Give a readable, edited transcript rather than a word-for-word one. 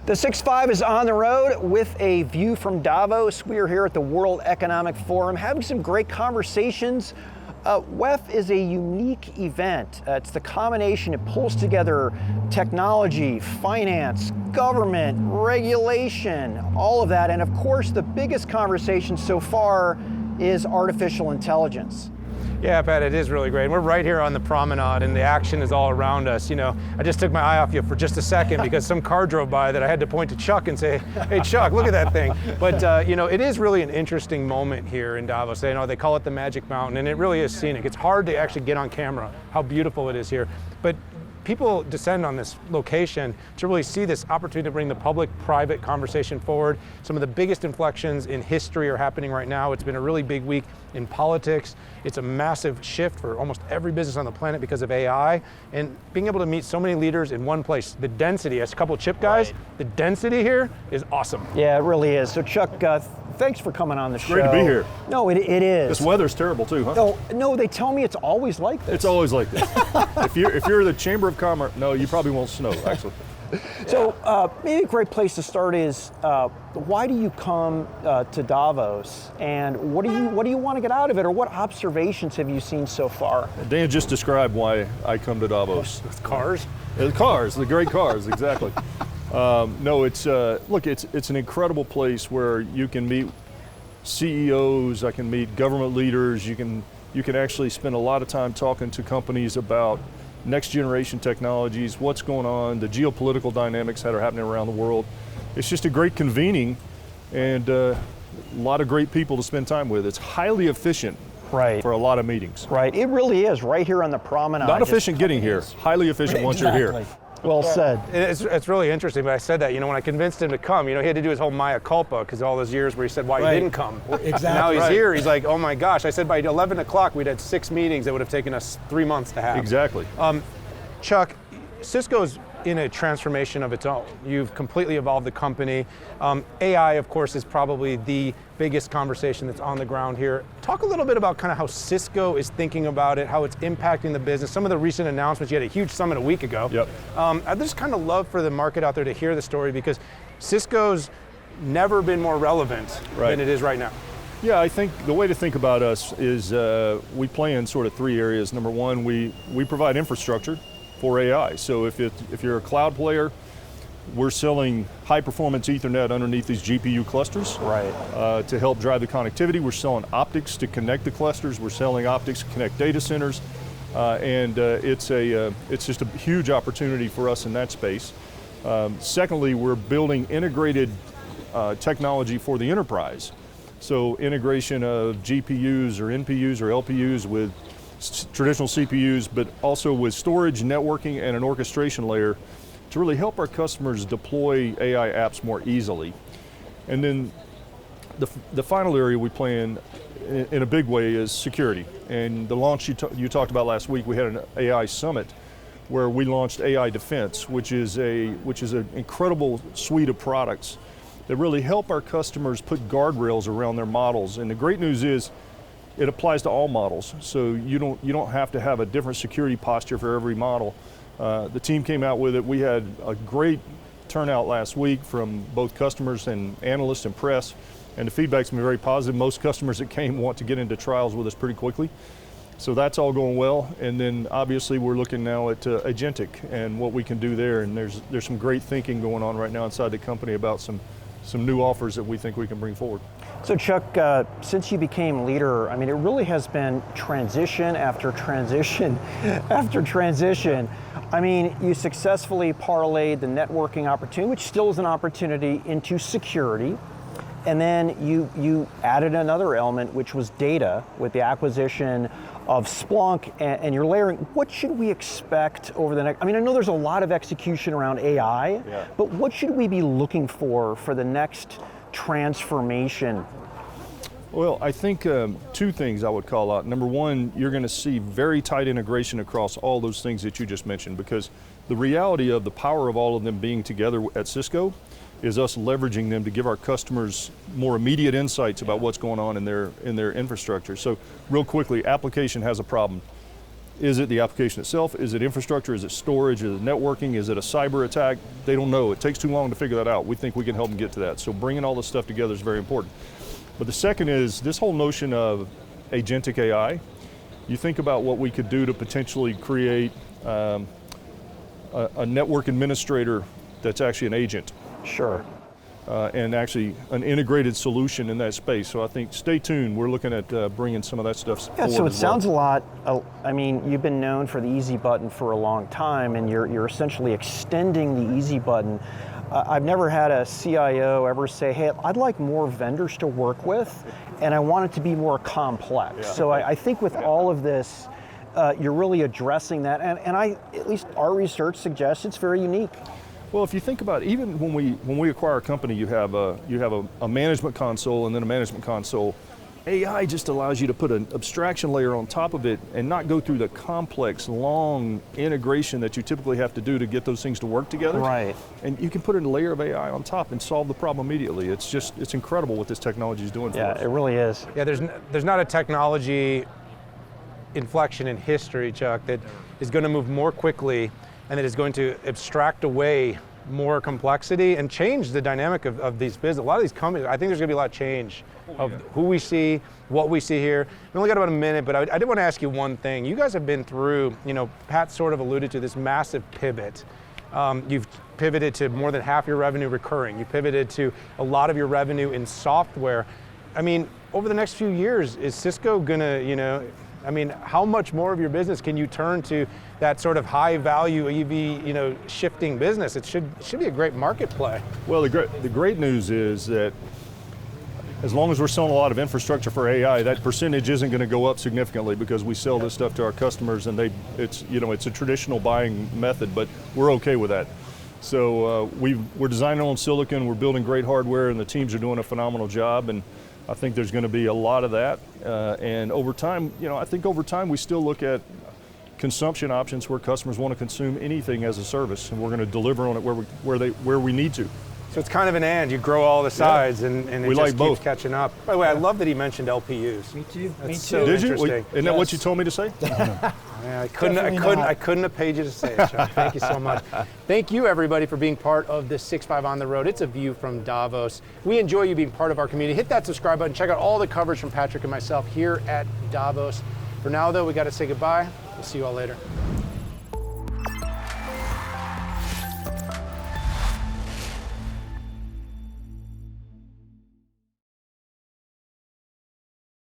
The 6.5 is on the road with a view from Davos. We are here at the World Economic Forum having some great conversations. WEF is a unique event. It's the combination, it pulls together technology, finance, government, regulation, all of that. And of course, the biggest conversation so far is artificial intelligence. Yeah, Pat, it is really great. We're right here on the promenade and the action is all around us. You know, I just took my eye off you for just a second because some car drove by that I had to point to Chuck and say, hey Chuck, look at that thing. But you know, it is really an interesting moment here in Davos. You know, they call it the Magic Mountain and it really is scenic. It's hard to actually get on camera how beautiful it is here. But people descend on this location to really see this opportunity to bring the public-private conversation forward. Some of the biggest inflections in history are happening right now. It's been a really big week in politics. It's a massive shift for almost every business on the planet because of AI. And being able to meet so many leaders in one place, the density, as a couple of chip guys, the density here is awesome. Yeah, it really is. So Chuck, thanks for coming on the show. Great to be here. No, it is. This weather's terrible too, huh? No, they tell me it's always like this. It's always like this. if you're the Chamber of Commerce, no, you probably won't snow, actually. So maybe a great place to start is, why do you come to Davos, and what do you want to get out of it, or what observations have you seen so far? Dan just described why I come to Davos. Cars? Cars, the great cars, exactly. No, it's look, it's an incredible place where you can meet CEOs, I can meet government leaders, you can actually spend a lot of time talking to companies about next generation technologies, what's going on, the geopolitical dynamics that are happening around the world. It's just a great convening and a lot of great people to spend time with. It's highly efficient for a lot of meetings. Right, it really is, right here on the promenade. Not efficient getting here, highly efficient once you're here. Well said. It's really interesting, but I said that, you know, when I convinced him to come, you know, he had to do his whole mea culpa because all those years where he said why he didn't come. Exactly. Now he's here, he's like, oh my gosh, I said by 11 o'clock we'd had 6 meetings that would have taken us 3 months to have. Exactly. Chuck, Cisco's in a transformation of its own. You've completely evolved the company. AI, of course, is probably the biggest conversation that's on the ground here. Talk a little bit about kind of how Cisco is thinking about it, how it's impacting the business, some of the recent announcements. You had a huge summit a week ago. Yep. I'd just kind of love for the market out there to hear the story because Cisco's never been more relevant than it is right now. Yeah, I think the way to think about us is we play in sort of 3 areas. Number one, we provide infrastructure for AI. So if you're a cloud player, we're selling high performance Ethernet underneath these GPU clusters to help drive the connectivity. We're selling optics to connect the clusters. We're selling optics to connect data centers. It's just a huge opportunity for us in that space. Secondly, we're building integrated technology for the enterprise. So integration of GPUs or NPUs or LPUs with traditional CPUs, but also with storage, networking, and an orchestration layer to really help our customers deploy AI apps more easily. And then the final area we play in a big way is security. And the launch you talked about last week, we had an AI summit where we launched AI Defense, which is an incredible suite of products that really help our customers put guardrails around their models. And the great news is it applies to all models. So you don't have to have a different security posture for every model. The team came out with it. We had a great turnout last week from both customers and analysts and press, and the feedback's been very positive. Most customers that came want to get into trials with us pretty quickly. So that's all going well. And then obviously we're looking now at Agentic and what we can do there. And there's some great thinking going on right now inside the company about some new offers that we think we can bring forward. So Chuck, since you became leader, I mean, it really has been transition after transition after transition. I mean, you successfully parlayed the networking opportunity, which still is an opportunity, into security. And then you added another element, which was data, with the acquisition of Splunk, and you're layering. What should we expect over the next, I mean, I know there's a lot of execution around AI, but what should we be looking for the next transformation? Well, I think 2 things I would call out. Number one, you're going to see very tight integration across all those things that you just mentioned, because the reality of the power of all of them being together at Cisco is us leveraging them to give our customers more immediate insights about what's going on in their infrastructure. So real quickly, application has a problem. Is it the application itself? Is it infrastructure? Is it storage? Is it networking? Is it a cyber attack? They don't know. It takes too long to figure that out. We think we can help them get to that. So bringing all this stuff together is very important. But the second is this whole notion of agentic AI. You think about what we could do to potentially create a network administrator that's actually an agent. Sure. And actually an integrated solution in that space. So I think stay tuned. We're looking at bringing some of that stuff forward. Yeah, so it sounds a lot, I mean, you've been known for the easy button for a long time, and you're essentially extending the easy button. I've never had a CIO ever say, hey, I'd like more vendors to work with, and I want it to be more complex. Yeah. So I think with all of this, you're really addressing that, and at least our research suggests it's very unique. Well, if you think about it, even when we acquire a company, you have a management console and then a management console. AI just allows you to put an abstraction layer on top of it and not go through the complex, long integration that you typically have to do to get those things to work together. Right. And you can put a layer of AI on top and solve the problem immediately. It's incredible what this technology is doing for us. Yeah, it really is. Yeah, there's not a technology inflection in history, Chuck, that is going to move more quickly and that is going to abstract away more complexity and change the dynamic of these business. A lot of these companies, I think there's going to be a lot of change of who we see, what we see here. We only got about a minute, but I did want to ask you one thing. You guys have been through, Pat sort of alluded to this massive pivot. You've pivoted to more than half your revenue recurring. You pivoted to a lot of your revenue in software. I mean, over the next few years, is Cisco going to, how much more of your business can you turn to that sort of high value EV, shifting business? It should be a great market play. Well, the great news is that as long as we're selling a lot of infrastructure for AI, that percentage isn't going to go up significantly because we sell this stuff to our customers and it's a traditional buying method, but we're okay with that. So we're designing on silicon, we're building great hardware, and the teams are doing a phenomenal job, and I think there's going to be a lot of that. And over time, I think over time we still look at consumption options where customers want to consume anything as a service, and we're going to deliver on it where we need to. So it's kind of an and. You grow all the sides, and it we just like keeps both. Catching up. By the way, I love that he mentioned LPUs. Me too. That's Me so too. Did you? interesting. Isn't that what you told me to say? Yeah, I couldn't have paid you to say it, Chuck. Thank you so much. Thank you, everybody, for being part of this 6.5 on the road. It's a view from Davos. We enjoy you being part of our community. Hit that subscribe button. Check out all the coverage from Patrick and myself here at Davos. For now, though, we got to say goodbye. We'll see you all later.